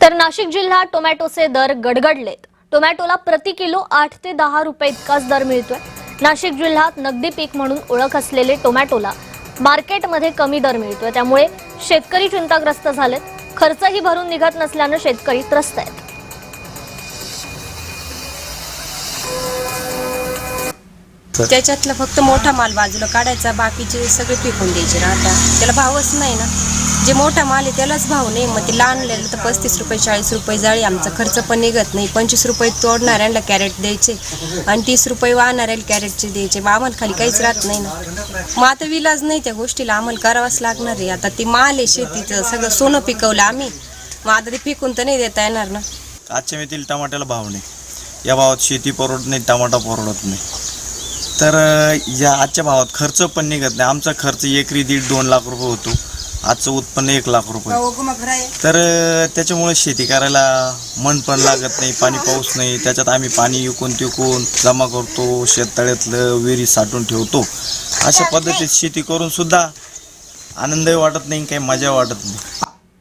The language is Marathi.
तर नाशिक जिल्ह्यात टोमॅटोचे दर गडगडलेत। टोमॅटोला प्रति किलो 8 ते 10 रुपये इतकाच दर मिळतोय। नाशिक जिल्ह्यात नगदी पीक म्हणून ओळख असलेले टोमॅटोला मार्केटमध्ये कमी दर मिळतोय, त्यामुळे शेतकरी चिंताग्रस्त झालेत। खर्चही भरून निघत नसल्याने शेतकरी त्रस्त आहेत। त्याच्यातलं फक्त मोठा माल बाजूला काढायचा, बाकीचे सगळे फेकून द्यायचे राहतात। त्याला भावच नाही ना, जे मोठा माल आहे त्यालाच भाव नाही। मग ते लहान लेलं तर 35 रुपये 40 रुपये जाळी, आमचा खर्च पण निघत नाही। 25 रुपये तोडणाऱ्यांना कॅरेट द्यायचे आणि 30 रुपये वाहणाऱ्याला कॅरेटचे द्यायचे। मग आम्हाला खाली काहीच राहत नाही ना। मग आता विलाज नाही, त्या गोष्टीला आम्हाला करावंच लागणार आहे। आता ते माल आहे शेतीचं, सगळं सोनं पिकवलं आम्ही, मग आता ते पिकून तर नाही देता येणार ना। आजच्या मितीला टमाट्याला भाव नाही, या भावात शेती परवडत नाही, टमाटा परवडत नाही। तर या आजच्या भावात खर्च पण निघत नाही। आमचा खर्च एकरी 1.5-2 लाख रुपये होतो, आजचं उत्पन्न 1 लाख रुपये। तर त्याच्यामुळे शेती करायला मन पण लागत नाही, पाणी पाऊस नाही। त्याच्यात आम्ही पाणी इकून तिकून जमा करतो, शेततळ्यातलं विहिरीत साठवून ठेवतो। अशा पद्धतीत शेती करून सुद्धा आनंदही वाटत नाही, काही मजा वाटत नाही।